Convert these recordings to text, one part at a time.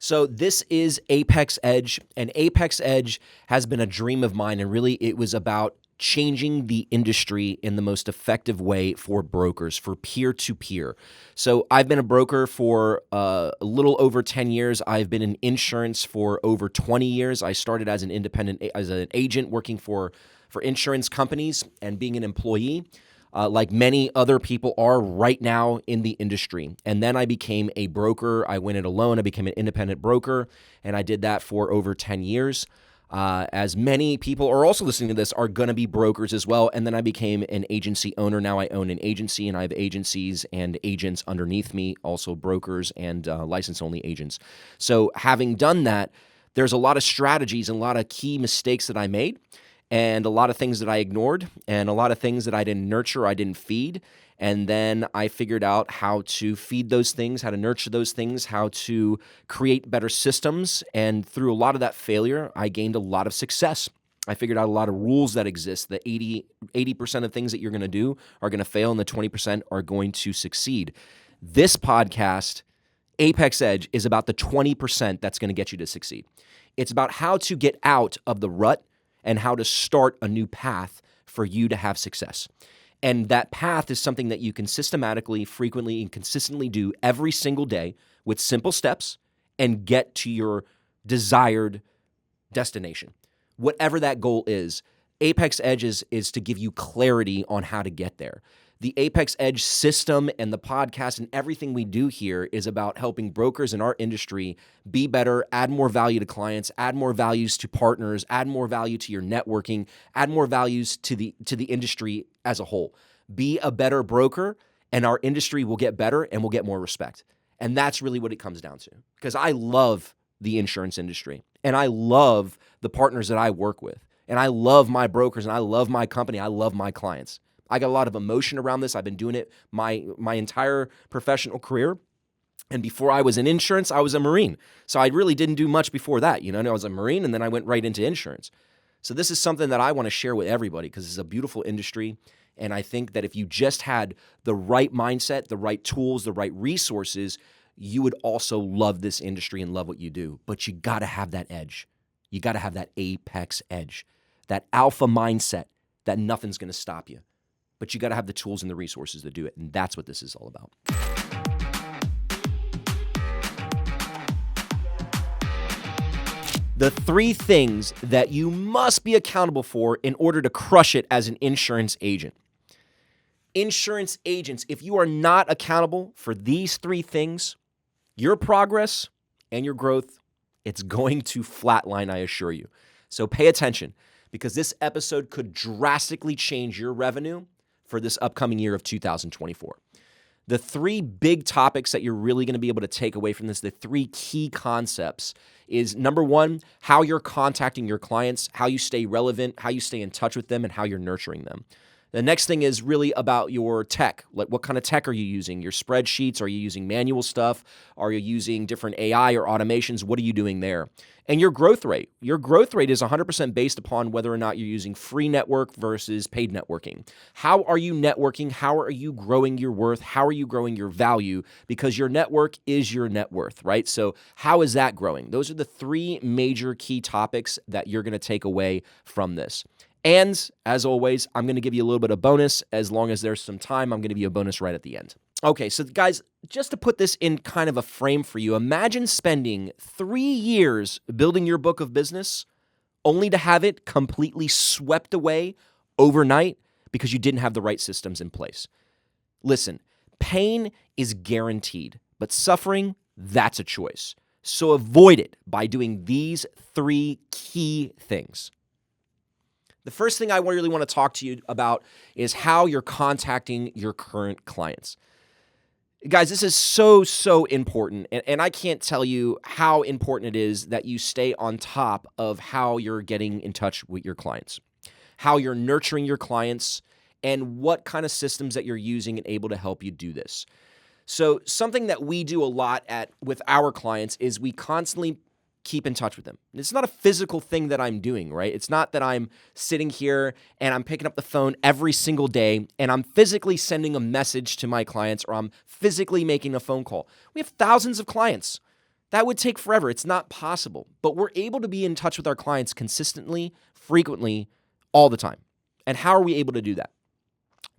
So this is Apex Edge, and Apex Edge has been a dream of mine, and really it was about changing the industry in the most effective way for brokers, for peer-to-peer. So I've been a broker for a little over 10 years. I've been in insurance for over 20 years. I started as an agent working for insurance companies and being an employee. Like many other people are right now in the industry. And then I became a broker. I went it alone. I became an independent broker, and I did that for over 10 years. As many people are also listening to this are going to be brokers as well. And then I became an agency owner. Now I own an agency, and I have agencies and agents underneath me, also brokers and license-only agents. So having done that, there's a lot of strategies and a lot of key mistakes that I made, and a lot of things that I ignored, and a lot of things that I didn't nurture, I didn't feed. And then I figured out how to feed those things, how to nurture those things, how to create better systems. And through a lot of that failure, I gained a lot of success. I figured out a lot of rules that exist. The 80% of things that you're going to do are going to fail, and the 20% are going to succeed. This podcast, Apex Edge, is about the 20% that's going to get you to succeed. It's about how to get out of the rut and how to start a new path for you to have success. And that path is something that you can systematically, frequently, and consistently do every single day with simple steps and get to your desired destination. Whatever that goal is, Apex Edge is to give you clarity on how to get there. The Apex Edge system and the podcast and everything we do here is about helping brokers in our industry be better, add more value to clients, add more values to partners, add more value to your networking, add more values to the industry as a whole. Be a better broker, and our industry will get better and we'll get more respect. And that's really what it comes down to. Because I love the insurance industry, and I love the partners that I work with, and I love my brokers, and I love my company, I love my clients. I got a lot of emotion around this. I've been doing it my entire professional career. And before I was in insurance, I was a Marine. So I really didn't do much before that. I was a Marine, and then I went right into insurance. So this is something that I want to share with everybody because it's a beautiful industry. And I think that if you just had the right mindset, the right tools, the right resources, you would also love this industry and love what you do. But you got to have that edge. You got to have that Apex Edge, that alpha mindset that nothing's going to stop you. But you got to have the tools and the resources to do it. And that's what this is all about. The 3 things that you must be accountable for in order to crush it as an insurance agent. Insurance agents, if you are not accountable for these 3 things, your progress and your growth, it's going to flatline, I assure you. So pay attention, because this episode could drastically change your revenue for this upcoming year of 2024. The 3 big topics that you're really going to be able to take away from this, the 3 key concepts, is number 1, how you're contacting your clients, how you stay relevant, how you stay in touch with them, and how you're nurturing them. The next thing is really about your tech. Like, what kind of tech are you using? Your spreadsheets? Are you using manual stuff? Are you using different AI or automations? What are you doing there? And your growth rate. Your growth rate is 100% based upon whether or not you're using free network versus paid networking. How are you networking? How are you growing your worth? How are you growing your value? Because your network is your net worth, right? So how is that growing? Those are the 3 major key topics that you're going to take away from this. And as always, I'm going to give you a little bit of bonus. As long as there's some time, I'm going to give you a bonus right at the end. Okay, so guys, just to put this in kind of a frame for you, imagine spending 3 years building your book of business only to have it completely swept away overnight because you didn't have the right systems in place. Listen, pain is guaranteed, but suffering, that's a choice. So avoid it by doing these 3 key things. The first thing I really want to talk to you about is how you're contacting your current clients. Guys, this is so important, and I can't tell you how important it is that you stay on top of how you're getting in touch with your clients, how you're nurturing your clients, and what kind of systems that you're using and able to help you do this. So something that we do a lot with our clients is we constantly keep in touch with them. It's not a physical thing that I'm doing, right? It's not that I'm sitting here and I'm picking up the phone every single day and I'm physically sending a message to my clients or I'm physically making a phone call. We have thousands of clients. That would take forever. It's not possible. But we're able to be in touch with our clients consistently, frequently, all the time. And how are we able to do that?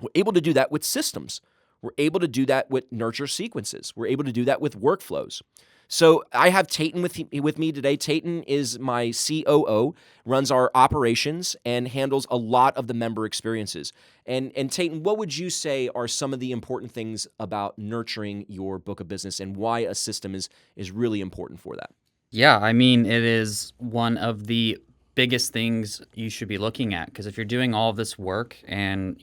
We're able to do that with systems. We're able to do that with nurture sequences. We're able to do that with workflows. So I have Tayton with me today. Tayton is my COO, runs our operations, and handles a lot of the member experiences. And Tayton, what would you say are some of the important things about nurturing your book of business and why a system is really important for that? Yeah, I mean, it is one of the biggest things you should be looking at, because if you're doing all of this work and,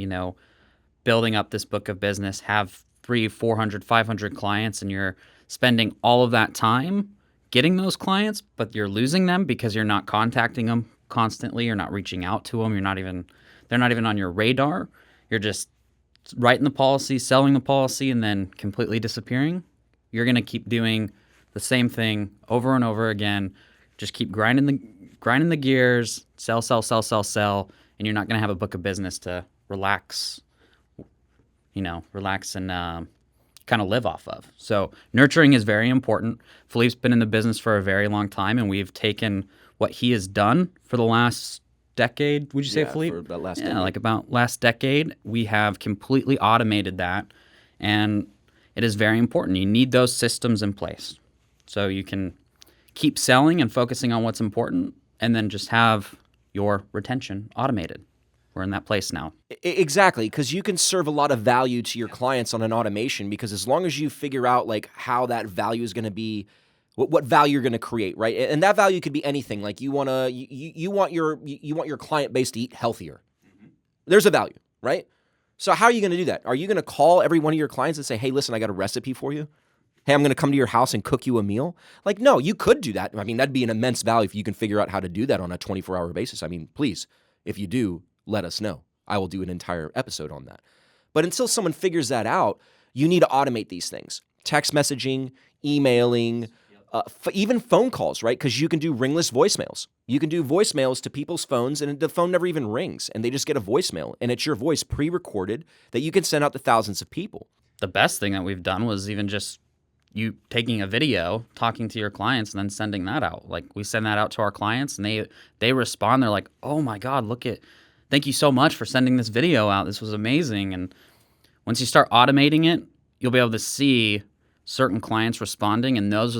building up this book of business, have 300, 400, 500 clients, and you're spending all of that time getting those clients, but you're losing them because you're not contacting them constantly, you're not reaching out to them, they're not even on your radar, you're just writing the policy, selling the policy, and then completely disappearing. You're going to keep doing the same thing over and over again. Just keep grinding the gears, sell, and you're not going to have a book of business to relax and kind of live off of. So nurturing is very important. Philippe's been in the business for a very long time, and we've taken what he has done for the last decade. Would you say, Philippe? For about last decade. Like about last decade. We have completely automated that, and it is very important. You need those systems in place so you can keep selling and focusing on what's important, and then just have your retention automated. We're in that place now. Exactly, because you can serve a lot of value to your clients on an automation, because as long as you figure out like how that value is going to be, what value you're going to create, right? And that value could be anything. Like you want your client base to eat healthier. There's a value, right? So how are you going to do that? Are you going to call every one of your clients and say, "Hey, listen, I got a recipe for you. Hey, I'm going to come to your house and cook you a meal"? Like, no, you could do that. I mean, that'd be an immense value if you can figure out how to do that on a 24-hour basis. I mean, please, if you do, let us know. I will do an entire episode on that. But until someone figures that out, you need to automate these things. Text messaging, emailing, even phone calls, right? Because you can do ringless voicemails. You can do voicemails to people's phones, and the phone never even rings, and they just get a voicemail, and it's your voice pre-recorded that you can send out to thousands of people. The best thing that we've done was even just you taking a video, talking to your clients, and then sending that out. Like, we send that out to our clients, and they respond. They're like, "Oh my God, thank you so much for sending this video out. This was amazing." And once you start automating it, you'll be able to see certain clients responding, and those are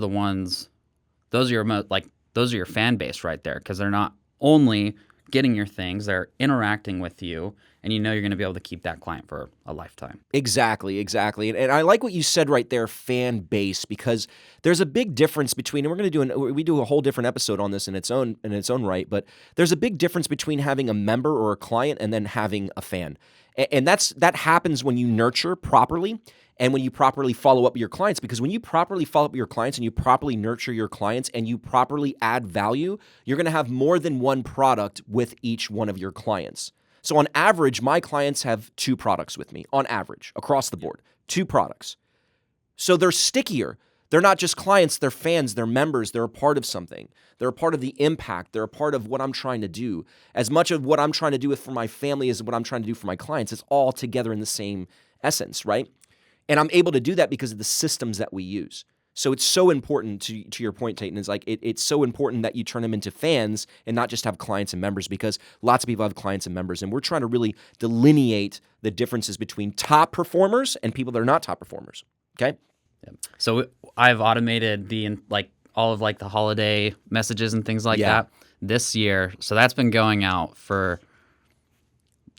your fan base right there, because they're not only getting your things, they're interacting with you, and you're going to be able to keep that client for a lifetime. Exactly. And I like what you said right there, fan base, because there's a big difference between, and we're going to we do a whole different episode on this in its own right, but there's a big difference between having a member or a client and then having a fan. And that happens when you nurture properly and when you properly follow up your clients, because when you properly follow up your clients and you properly nurture your clients and you properly add value, you're going to have more than one product with each one of your clients. So on average, my clients have 2 products with me, on average, across the board, 2 products. So they're stickier. They're not just clients, they're fans, they're members, they're a part of something. They're a part of the impact, they're a part of what I'm trying to do. As much of what I'm trying to do for my family as what I'm trying to do for my clients, it's all together in the same essence, right? And I'm able to do that because of the systems that we use. So it's so important, to your point, Tayton, is like it's so important that you turn them into fans and not just have clients and members, because lots of people have clients and members, and we're trying to really delineate the differences between top performers and people that are not top performers, okay? Yeah. So I've automated all of the holiday messages and things like that this year. So that's been going out for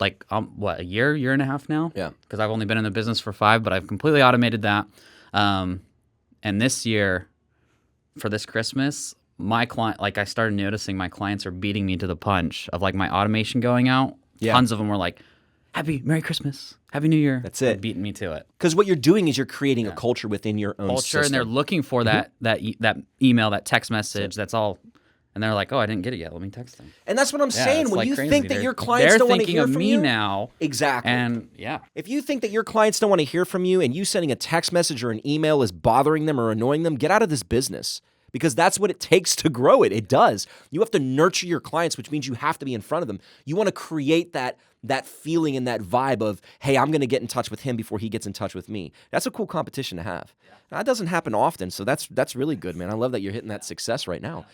a year and a half now? Yeah. Because I've only been in the business for 5, but I've completely automated that. And this year, for this Christmas, my client, I started noticing my clients are beating me to the punch of my automation going out. Yeah. Tons of them were like, Merry Christmas, Happy New Year. That's it. Beating me to it. Because what you're doing is you're creating a culture within your own system. And they're looking for that email, that text message. That's all. And they're like, "Oh, I didn't get it yet. Let me text them." And that's what I'm saying. When you think that your clients don't want to hear from you, they're thinking of me now. Exactly. And yeah, if you think that your clients don't want to hear from you, and you sending a text message or an email is bothering them or annoying them, get out of this business. Because that's what it takes to grow it. It does. You have to nurture your clients, which means you have to be in front of them. You want to create that that feeling and that vibe of, hey, I'm going to get in touch with him before he gets in touch with me. That's a cool competition to have. That doesn't happen often, so that's really good, man. I love that you're hitting that success right now.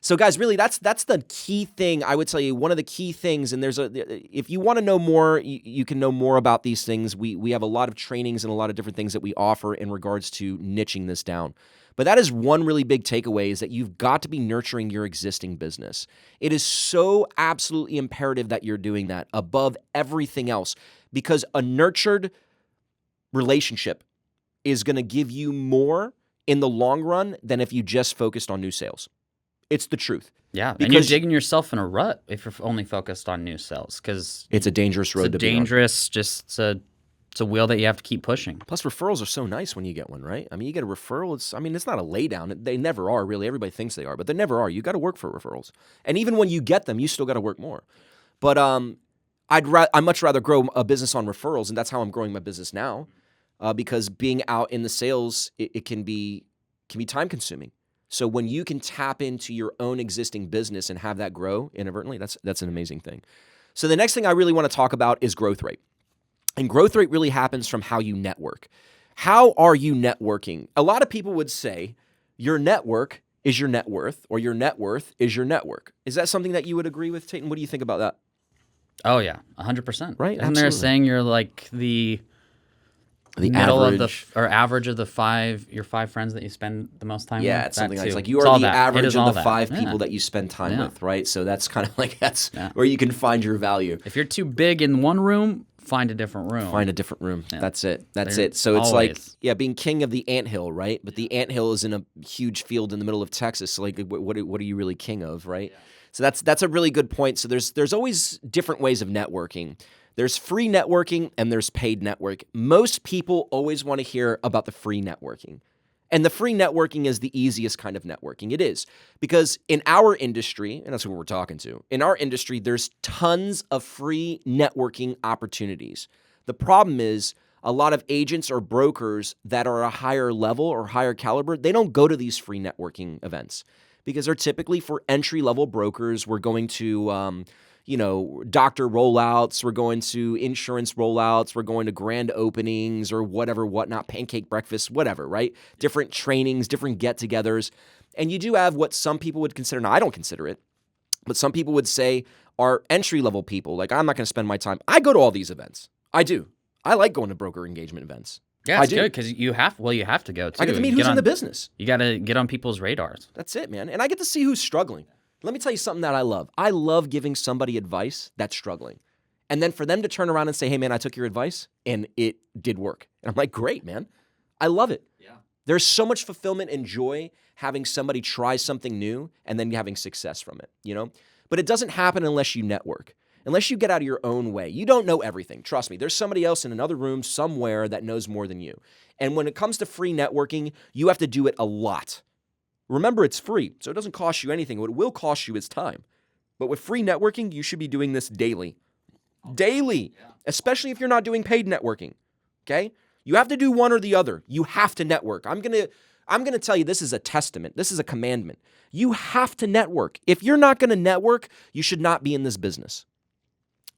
So, guys, really, that's the key thing. I would tell you one of the key things, and if you want to know more, you can know more about these things. We have a lot of trainings and a lot of different things that we offer in regards to niching this down. But that is one really big takeaway, is that you've got to be nurturing your existing business. It is so absolutely imperative that you're doing that above everything else, because a nurtured relationship is going to give you more in the long run than if you just focused on new sales. It's the truth. Yeah, and you're digging yourself in a rut if you're only focused on new sales, because it's a dangerous road to be on. Dangerous, it's a wheel that you have to keep pushing. Plus, referrals are so nice when you get one, right? I mean, you get a referral. It's not a lay down. They never are, really. Everybody thinks they are, but they never are. You got to work for referrals, and even when you get them, you still got to work more. But I'd much rather grow a business on referrals, and that's how I'm growing my business now, because being out in the sales, it can be time consuming. So when you can tap into your own existing business and have that grow inadvertently, that's an amazing thing. So the next thing I really want to talk about is growth rate. And growth rate really happens from how you network. How are you networking? A lot of people would say your network is your net worth, or your net worth is your network. Is that something that you would agree with, Tayton? What do you think about that? Oh, yeah, 100%. Right? And they're saying you're like the middle average. Average of your 5 friends that you spend the most time with. Yeah, it's something like you are the average of the 5 people that you spend time with, right? So that's kind of like where you can find your value. If you're too big in one room, find a different room. Find a different room. Yeah. That's it. So it's always being king of the anthill, right? But the anthill is in a huge field in the middle of Texas. So like, what are you really king of, right? Yeah. So that's a really good point. So there's always different ways of networking. There's free networking and there's paid network. Most people always want to hear about the free networking. And the free networking is the easiest kind of networking. It is. Because in our industry, and that's who we're talking to, in our industry, there's tons of free networking opportunities. The problem is a lot of agents or brokers that are a higher level or higher caliber, they don't go to these free networking events because they're typically for entry-level brokers. We're going to doctor rollouts, we're going to insurance rollouts, we're going to grand openings or whatnot, pancake breakfast, whatever, right? Different trainings, different get-togethers. And you do have what some people would consider, now I don't consider it, but some people would say are entry-level people. Like, I'm not going to spend my time. I go to all these events. I do. I like going to broker engagement events. Yeah, it's good because you have to go too. I get to meet who's in the business. You got to get on people's radars. That's it, man. And I get to see who's struggling. Let me tell you something that I love. I love giving somebody advice that's struggling. And then for them to turn around and say, hey, man, I took your advice and it did work. And I'm like, great, man. I love it. Yeah. There's so much fulfillment and joy having somebody try something new and then having success from it, But it doesn't happen unless you network, unless you get out of your own way. You don't know everything. Trust me. There's somebody else in another room somewhere that knows more than you. And when it comes to free networking, you have to do it a lot. Remember, it's free, so it doesn't cost you anything. What it will cost you is time. But with free networking, you should be doing this daily. Daily, especially if you're not doing paid networking, okay? You have to do one or the other. You have to network. I'm gonna tell you this is a testament. This is a commandment. You have to network. If you're not going to network, you should not be in this business.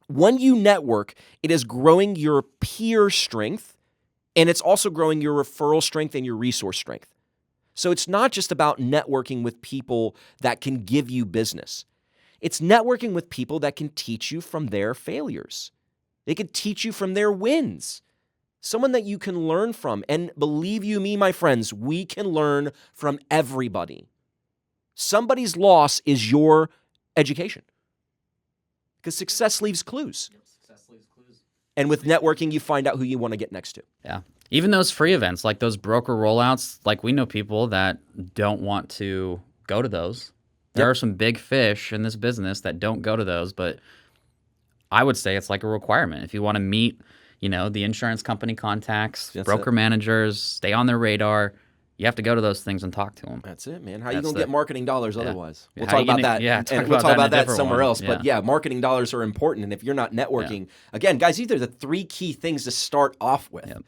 When you network, it is growing your peer strength, and it's also growing your referral strength and your resource strength. So it's not just about networking with people that can give you business. It's networking with people that can teach you from their failures. They can teach you from their wins. Someone that you can learn from. And believe you me, my friends, we can learn from everybody. Somebody's loss is your education. Because success leaves clues. And with networking, you find out who you want to get next to. Yeah. Even those free events, like those broker rollouts, like we know people that don't want to go to those. There are some big fish in this business that don't go to those, but I would say it's like a requirement. If you want to meet, the insurance company contacts, broker managers, stay on their radar, you have to go to those things and talk to them. That's it, man. How are you going to get marketing dollars otherwise? We'll talk about that. Yeah, and we'll talk about that somewhere else. But marketing dollars are important. And if you're not networking, again, guys, these are the 3 key things to start off with. Yep.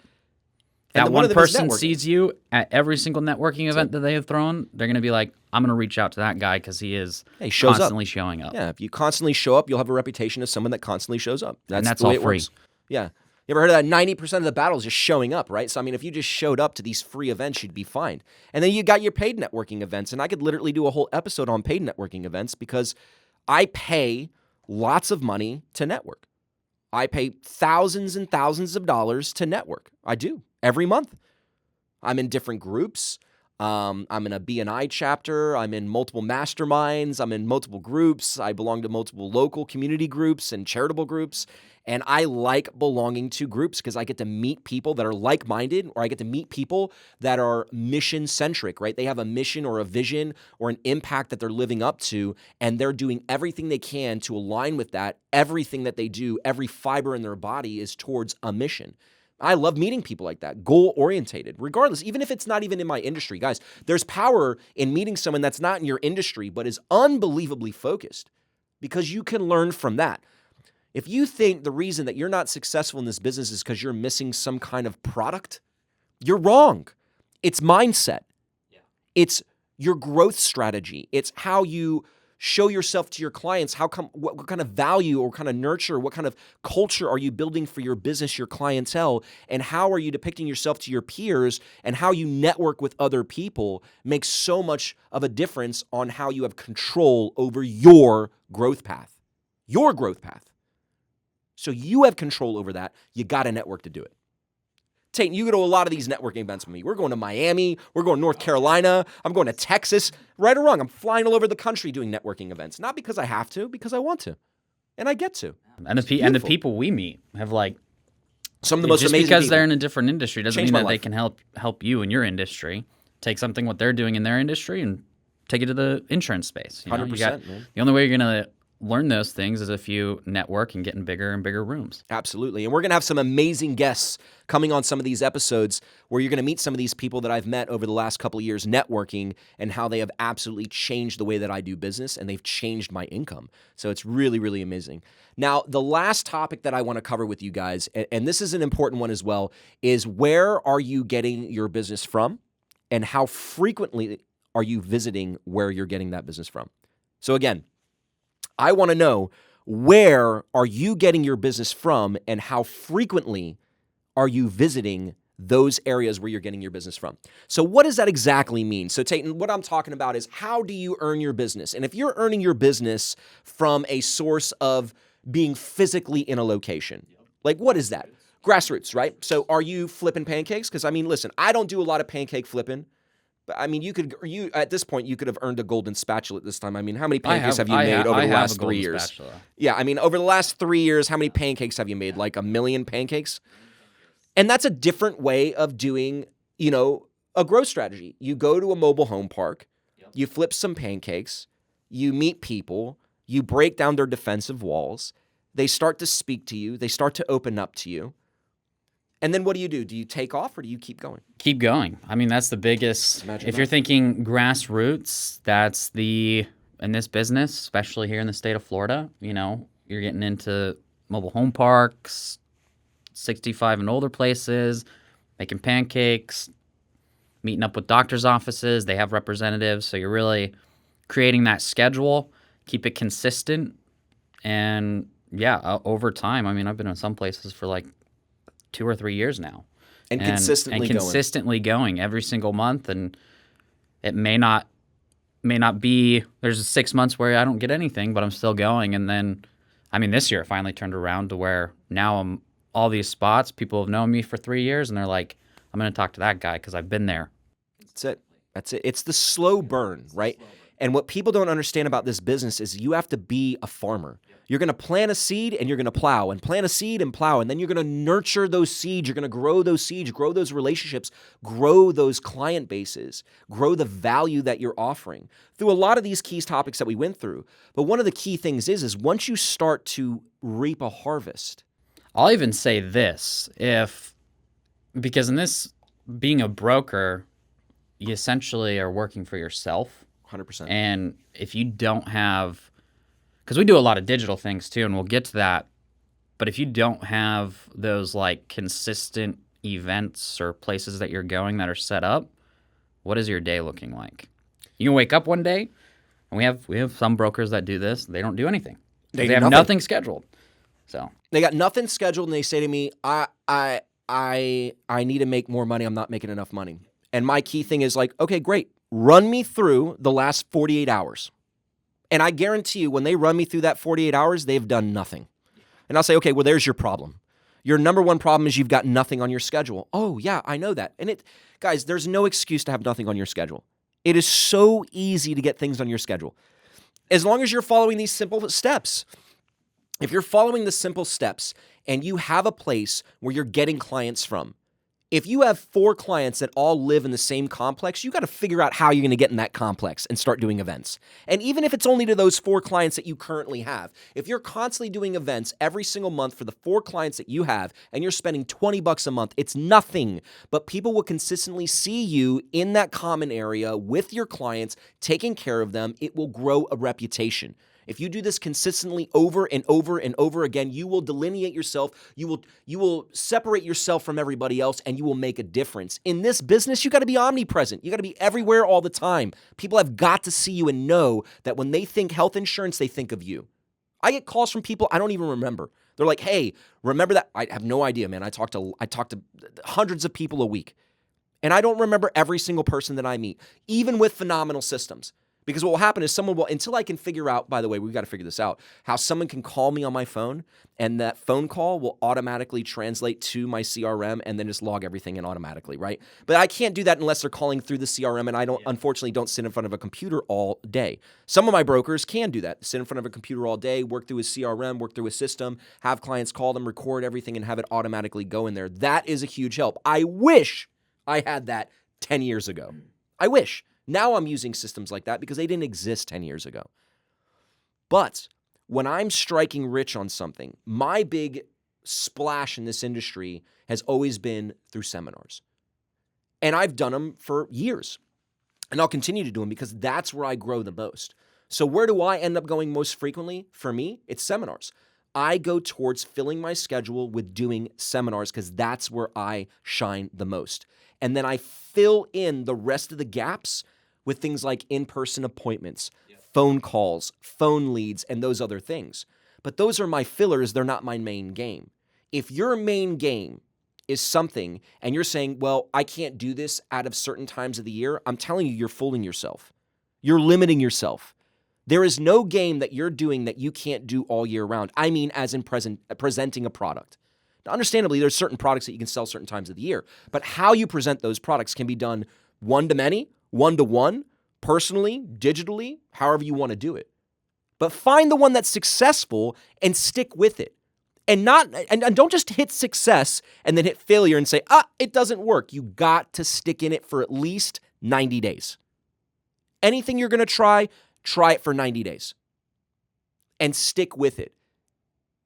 And That then one one of them is person networking. sees you at every single networking event that they have thrown. They're going to be like, I'm going to reach out to that guy because he is Hey, shows up. constantly showing up. Yeah, if you constantly show up, you'll have a reputation as someone that constantly shows up. And that's the way all it free. works. Yeah. You ever heard of that? 90% of the battle is just showing up, right? So, I mean, if you just showed up to these free events, you'd be fine. And then you got your paid networking events. And I could literally do a whole episode on paid networking events because I pay lots of money to network. I pay thousands and thousands of dollars to network. I do every month. I'm in different groups. I'm in a BNI chapter. I'm in multiple masterminds. I'm in multiple groups. I belong to multiple local community groups and charitable groups. And I like belonging to groups because I get to meet people that are like-minded, or I get to meet people that are mission-centric, right? They have a mission or a vision or an impact that they're living up to, and they're doing everything they can to align with that. Everything that they do, every fiber in their body is towards a mission. I love meeting people like that, goal-orientated, regardless, even if it's not even in my industry. Guys, there's power in meeting someone that's not in your industry but is unbelievably focused because you can learn from that. If you think the reason that you're not successful in this business is because you're missing some kind of product, you're wrong. It's mindset. It's your growth strategy. It's how you show yourself to your clients. What kind of value or kind of nurture, what kind of culture are you building for your business, your clientele, and how are you depicting yourself to your peers, and how you network with other people makes so much of a difference on how you have control over your growth path. Your growth path. So you have control over that. You got to network to do it. Tate, you go to a lot of these networking events with me. We're going to Miami. We're going to North Carolina. I'm going to Texas. Right or wrong, I'm flying all over the country doing networking events. Not because I have to, because I want to. And I get to. And the people we meet have like some of the most just amazing because people. they're in a different industry doesn't Changed mean my that they life. can help you in your industry. Take something what they're doing in their industry and take it to the insurance space. 100%, man. The only way you're gonna learn those things is if you network and get in bigger and bigger rooms. Absolutely. And we're going to have some amazing guests coming on some of these episodes where you're going to meet some of these people that I've met over the last couple of years networking and how they have absolutely changed the way that I do business, and they've changed my income. So it's really, really amazing. Now, the last topic that I want to cover with you guys, and this is an important one as well, is where are you getting your business from and how frequently are you visiting where you're getting that business from? So again, I want to know, where are you getting your business from and how frequently are you visiting those areas where you're getting your business from? So what does that exactly mean? So Tayton, what I'm talking about is, how do you earn your business? And if you're earning your business from a source of being physically in a location, like what is that? Grassroots, right? So are you flipping pancakes? Because I mean, listen, I don't do a lot of pancake flipping. But I mean, you at this point, you could have earned a golden spatula at this time. I mean, how many pancakes have you made over the last 3 years? Spatula. Yeah, I mean, over the last 3 years, how many pancakes have you made? Like 1 million pancakes? And that's a different way of doing, a growth strategy. You go to a mobile home park, you flip some pancakes, you meet people, you break down their defensive walls, they start to speak to you, they start to open up to you. And then what do? Do you take off or do you keep going? Keep going. I mean, that's the biggest. Imagine if that. You're thinking grassroots, that's in this business, especially here in the state of Florida, you're getting into mobile home parks, 65 and older places, making pancakes, meeting up with doctors' offices. They have representatives. So you're really creating that schedule, keep it consistent. And over time, I mean, I've been in some places for like 2 or 3 years now, and consistently going every single month. And it may not be. There's 6 months where I don't get anything, but I'm still going. And then, I mean, this year it finally turned around to where now I'm all these spots. People have known me for 3 years, and they're like, I'm going to talk to that guy because I've been there. That's it. It's the slow burn, right? And what people don't understand about this business is you have to be a farmer. You're going to plant a seed and you're going to plow, and plant a seed and plow, and then you're going to nurture those seeds. You're going to grow those seeds, grow those relationships, grow those client bases, grow the value that you're offering through a lot of these key topics that we went through. But one of the key things is once you start to reap a harvest. I'll even say this, because in this, being a broker, you essentially are working for yourself. 100%. And if you don't have, because we do a lot of digital things too, and we'll get to that, but if you don't have those like consistent events or places that you're going that are set up, what is your day looking like? You can wake up one day, and we have some brokers that do this. They don't do anything. They They do have nothing. nothing scheduled. So They got nothing scheduled, and they say to me, I need to make more money. I'm not making enough money. And my key thing is like, okay, great. Run me through the last 48 hours. And I guarantee you, when they run me through that 48 hours, they've done nothing. And I'll say, okay, well, there's your problem. Your number one problem is you've got nothing on your schedule. Oh, yeah, I know that. And guys, there's no excuse to have nothing on your schedule. It is so easy to get things on your schedule. As long as you're following these simple steps. If you're following the simple steps and you have a place where you're getting clients from, if you have 4 clients that all live in the same complex, you got to figure out how you're going to get in that complex and start doing events. And even if it's only to those 4 clients that you currently have, if you're constantly doing events every single month for the 4 clients that you have and you're spending $20 a month, it's nothing. But people will consistently see you in that common area with your clients, taking care of them. It will grow a reputation. If you do this consistently over and over and over again, you will delineate yourself, you will separate yourself from everybody else, and you will make a difference. In this business, you got to be omnipresent. You got to be everywhere all the time. People have got to see you and know that when they think health insurance, they think of you. I get calls from people I don't even remember. They're like, "Hey, remember that?" I have no idea, man. I talk to hundreds of people a week, and I don't remember every single person that I meet, even with phenomenal systems. Because what will happen is someone will, until I can figure out, by the way, we've got to figure this out, how someone can call me on my phone and that phone call will automatically translate to my CRM and then just log everything in automatically, right? But I can't do that unless they're calling through the CRM, and I unfortunately don't sit in front of a computer all day. Some of my brokers can do that, sit in front of a computer all day, work through a CRM, work through a system, have clients call them, record everything, and have it automatically go in there. That is a huge help. I wish I had that 10 years ago. I wish. Now I'm using systems like that because they didn't exist 10 years ago. But when I'm striking rich on something, my big splash in this industry has always been through seminars. And I've done them for years. And I'll continue to do them because that's where I grow the most. So where do I end up going most frequently? For me, it's seminars. I go towards filling my schedule with doing seminars because that's where I shine the most. And then I fill in the rest of the gaps with things like in-person appointments, phone calls, phone leads, and those other things. But those are my fillers. They're not my main game. If your main game is something and you're saying, well, I can't do this out of certain times of the year, I'm telling you, you're fooling yourself. You're limiting yourself. There is no game that you're doing that you can't do all year round. I mean, as in presenting a product. Now, understandably, there's certain products that you can sell certain times of the year, but how you present those products can be done one-to-many, one-to-one, personally, digitally, however you want to do it. But find the one that's successful and stick with it. And don't just hit success and then hit failure and say, it doesn't work. You got to stick in it for at least 90 days. Anything you're going to try it for 90 days. And stick with it.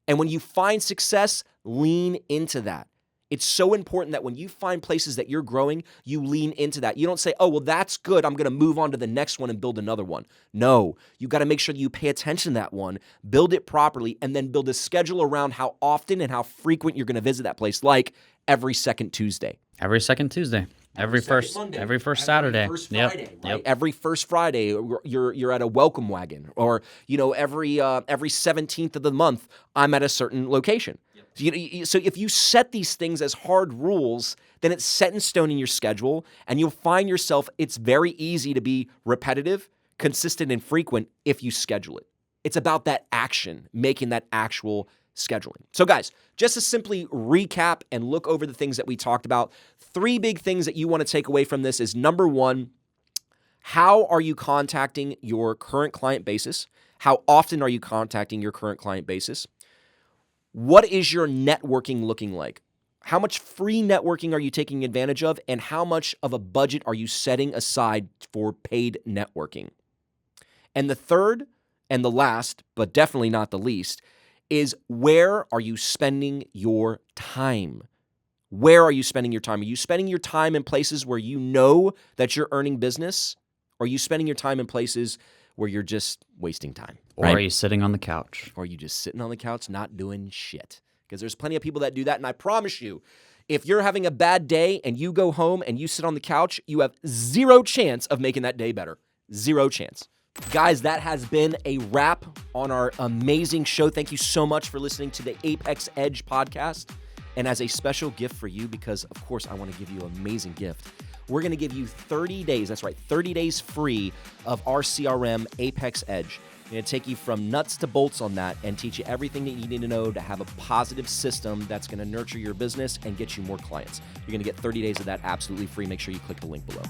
And when you find success, lean into that. It's so important that when you find places that you're growing, you lean into that. You don't say, oh, well, that's good. I'm going to move on to the next one and build another one. No, you got to make sure that you pay attention to that one, build it properly, and then build a schedule around how often and how frequent you're going to visit that place, like every second Tuesday. every second Tuesday, every first Monday, every first Saturday, first Friday, right? Yep. Every first Friday, you're at a welcome wagon, or every 17th of the month, I'm at a certain location. So if you set these things as hard rules, then it's set in stone in your schedule, and you'll find yourself, it's very easy to be repetitive, consistent, and frequent if you schedule it. It's about that action, making that actual scheduling. So guys, just to simply recap and look over the things that we talked about, 3 big things that you want to take away from this is, number 1, how are you contacting your current client basis? How often are you contacting your current client basis? What is your networking looking like? How much free networking are you taking advantage of? And how much of a budget are you setting aside for paid networking? And the third and the last, but definitely not the least, is where are you spending your time? Where are you spending your time? Are you spending your time in places where you know that you're earning business? Or are you spending your time in places where you're just wasting time? Or are you sitting on the couch? Or are you just sitting on the couch not doing shit? Because there's plenty of people that do that, and I promise you, If you're having a bad day and you go home and you sit on the couch, you have zero chance of making that day better. Zero chance. Guys, that has been a wrap on our amazing show. Thank you so much for listening to the Apex Edge podcast. And as a special gift for you, because of course I want to give you an amazing gift, we're going to give you 30 days, that's right, 30 days free of our CRM Apex Edge. I'm going to take you from nuts to bolts on that and teach you everything that you need to know to have a positive system that's going to nurture your business and get you more clients. You're going to get 30 days of that absolutely free. Make sure you click the link below.